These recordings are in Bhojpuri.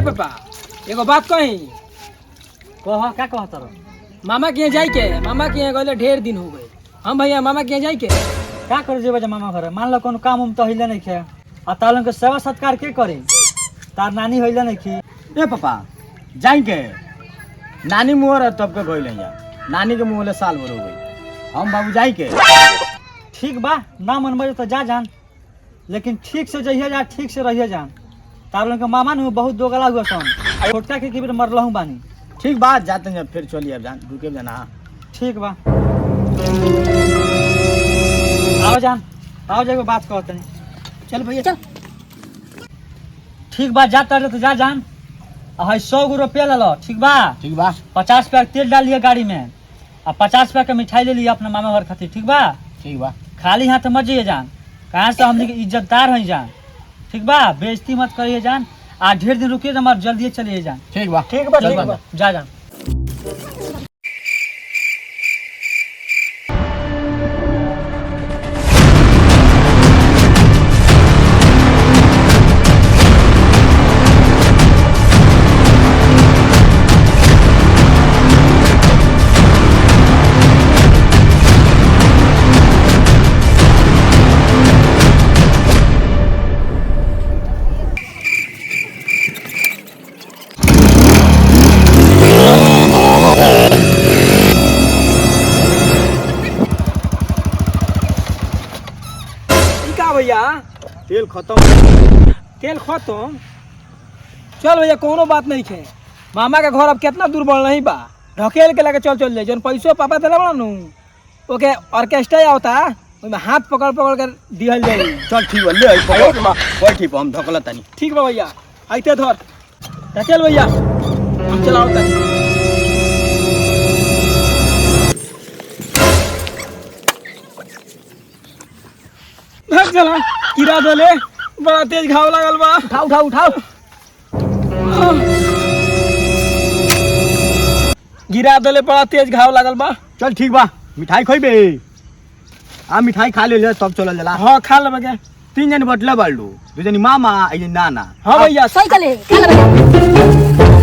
पापा एगो बात कही कह क्या कह तर मामा के यहाँ जाई के मामा के यहाँ गए ढेर दिन हो गए हम भैया मामा के यहाँ जाई के क्या कर जेबे मामा घर मान लो कोनो काम उम तो हिले नहीं खे आ तालन के सेवा सत्कार के करे तार नानी होइले नहीं खी ए पापा जाई के नानी मुँह रह तब के गई नानी के मुँह ले साल भर हो गई हम बाबू जाई के ठीक बा ना मन बजे तो जा जान लेकिन ठीक से जइए जा ठीक से रहिए जान तार के मामा ने बहुत दोगला हुआ सन छोटका के बेर मरलहू बानी ठीक बात जाते हैं फिर चलिए अब जान रुके जाना ठीक बा आओ जान आओ जाके बात कहते हैं चल भैया चल ठीक बा जाता रहे तो जा जान 100 गो रुपया ले लो ठीक बा 50 पैक तेल डाल लिया गाड़ी में और 50 पैक का मिठाई ले लिया अपना मामा घर खातिर ठीक बा खाली हाथ मत जाइए जान कहाँ से हम इज्जतदार हैं जान ठीक बा बेइज्जती मत करिए जान आज ढेर दिन रुकिए हमारे जल्दी चलिए जान ठीक बा जा जान भैया तेल खत्म चल भैया कोनो बात नहीं खे मामा के घर अब कितना दूर बढ़ नहीं बा ढकेल के लगे चल जाए जौन पैसो पापा दिला बड़ा नु ओके ऑर्केस्ट्रा आवता ओमे हाथ पकड़ कर दिहल जाई चल ठीक बा ले बैठ ठीक हम ढकला तनी ठीक बा भैया आइते धर ढकेल भैया हम चलाओ तनी चला गिरा दले बड़ा तेज घाव लागल बा उठाओ गिरा दले बड़ा तेज घाव लागल बा चल ठीक बा मिठाई खोइबे आ मिठाई खा ले तब चलल जाला हां खा लेबे के 3 जन बटला बालू 2 जन मामा आ जन नाना हां भैया सही चले खा लेबे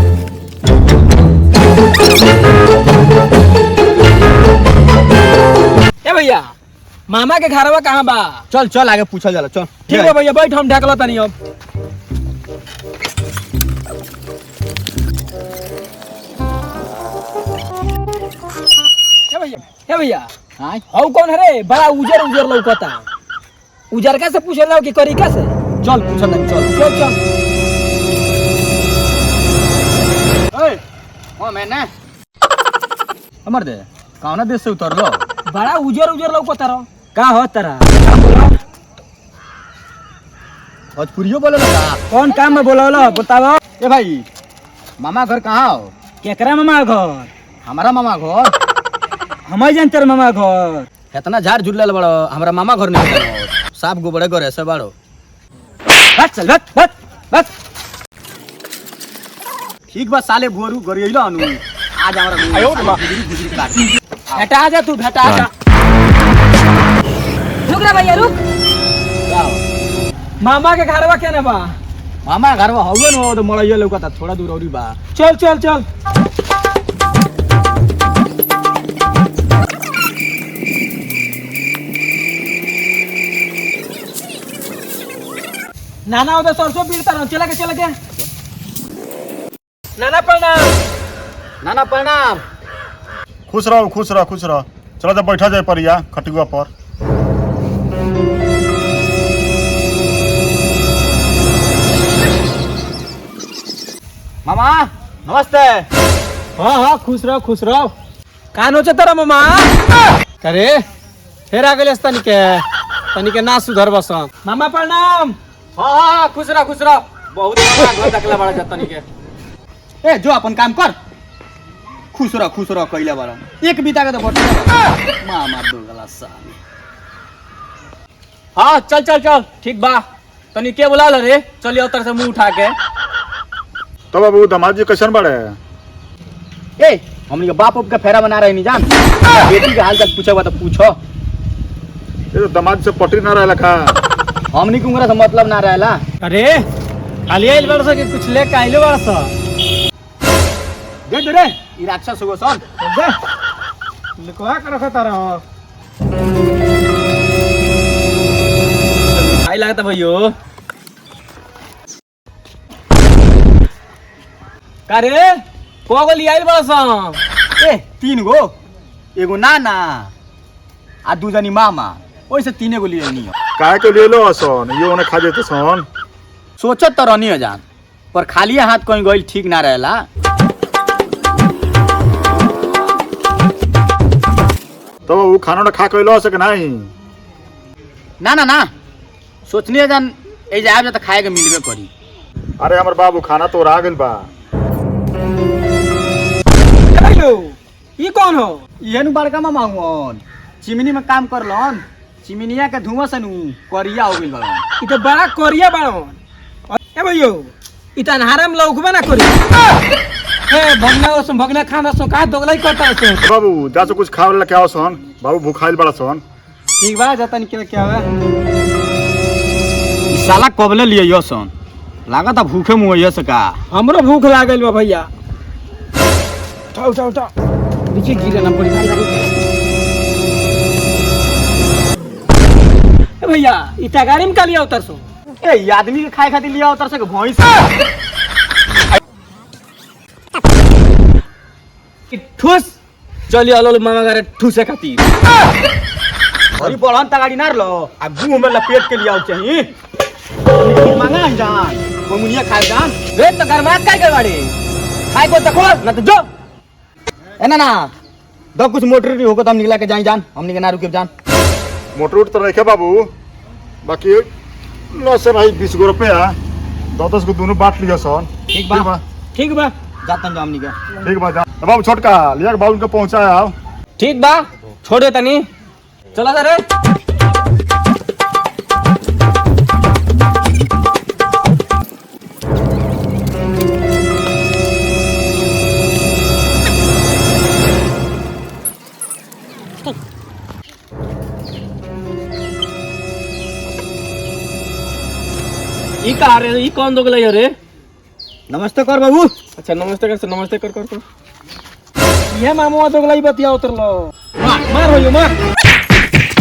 ए भैया मामा के घरवा कहाँ बा चल आगे पूछल जाला चल ठीक है भैया बैठ हम ढकला तनी अब हे भैया हां हौ कौन है रे बड़ा उजर लौकता उजर का से पूछ रहा कि करी कैसे चल पूछल चल ओए ओ मैंने अमर दे कौना देश से उतरलो बड़ा उजर लौकता रो का हो तारा भोजपुरियो बोले लगा कौन काम में बोला बताओ ए भाई मामा घर कहाँ हो केकरा मामा घर हमारा मामा घर हम जानते मामा घर इतना झाड़ झुल्लल बड़ो हमारा मामा घर नहीं साफ गोबरे घर ऐसे बड़ो चल बस ठीक बा साले बुअरू गरियला अनु आज हमारा गुजरी काट हटा जा तू हटा जा रुक रे भैया रुक मामा के घरवा केने बा मामा घर में हौवे न तो मड़ैया लौकता थोड़ा दूर औरी बा चल नाना उधर सरसों पीड़ता रहो चला के नाना प्रणाम खुश रहो चलो जब बैठा जाए परिया खटुआ पर मामा नमस्ते हाँ खुश रहो कान हो तेरा मामा करे फिर आ गए तनिके ना सुधर बस मामा प्रणाम हाँ खुश रहो बहुत घर देखला बड़ा जतनी के ए जो अपन काम कर खुश रह कइला बारा एक बीता के तो बट मामा दो गलास साली हाँ चल ठीक बा तनी के बुला रे चलिए उतर से मुंह उठा के तो बाबू दामाद जी कैसन बड़े ए हमनी के बाप का फेरा बना रहे नहीं जान बेटी के हाल तक पूछेगा तो पूछो ये तो दामाद से पटरी ना रहला का हमनी के उंगरा से मतलब ना रहला अरे खाली आइल बड़ सके कुछ लेके आइले बड़ स दे दे रे ई राक्षस हो सन दे लिखवा कर रखा तारा खाई लागता भइयो का रे को गो लियाइल बड़सन ए 3 गो एगो नाना आ 2 जनी मामा ओइसे 3 गो लिए नहीं काहे के ले लो सन ये ओने खा जेते सन सोचत तो रहनी जान पर खाली हाथ कहीं गइल ठीक ना रहेला तो वो खाना ना खा के लो सके नहीं ना ना ना सोचनी जान ए जाब जा त खाए के मिलबे करी अरे हमर बाबू खाना तो आ गेल बा हेलो ये कौन हो ये नु बड़का मामा हुन चिमनी में काम करलन चिमनिया के धुआं से नु करिया हो गेल बा ई तो बड़ा कोरिया बाड़न ए भइयो ई त अनहारम लौकबे ना करी ए भगना खाना सो का दोगलाई करता से बाबू जा से कुछ खावे ला क्या सन बाबू भूखाइल बड़ा सन ठीक बा जतन के क्या है ई साला कबले लिए यो सन लागत भूखे मुइया से का हमरो भूख लागल बा भैया उठा नीचे गिरे ना पड़ी ए भैया ई त गाड़ी में का लिया उतर सो ए ई आदमी के खाए खातिर लिया उतर से भैंस ठुस चली आलो मामा गारे ठुसे खातिर अरे बड़न त गाड़ी नार लो आ गु में लपेट के लिया चाहिए मांगा जान कोमुनिया खाए जान वे तो गरमात काय कर बाड़ी खाए को तको ना तो जो ए ना ना दो कुछ मोटर होको तो हम निकला के जाई जान हमनी के ना रुके जान मोटर उठ तो रखे बाबू बाकी लो से भाई 20 गो रुपया 10 को दोनों बांट लिया सन ठीक बा ठीक बा जातन जो हमनी के ठीक बा जा बाबू छोटका लिया के बाबू के पहुंचाया आओ ठीक बा छोड़ दे तनी चला जा रे ई का रे ई कौन दोगलाई रे नमस्ते कर बाबू अच्छा नमस्ते कर ये मामू दोगलाई बतिया उतर लो मार भइयो मार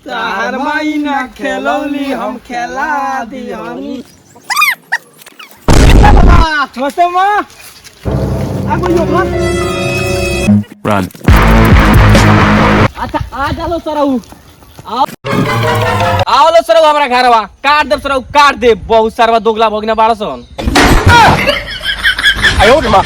तार माई ना खेलौली हम खेला दी हमी नमस्ते माँ आगो यो माँ Run. अच्छा आ जालो सरऊ आओ लो सरऊ हमरा घरवा काट दे सरऊ काट दे बहुत सारा दोगला भगना बाड़सन आयो रे माँ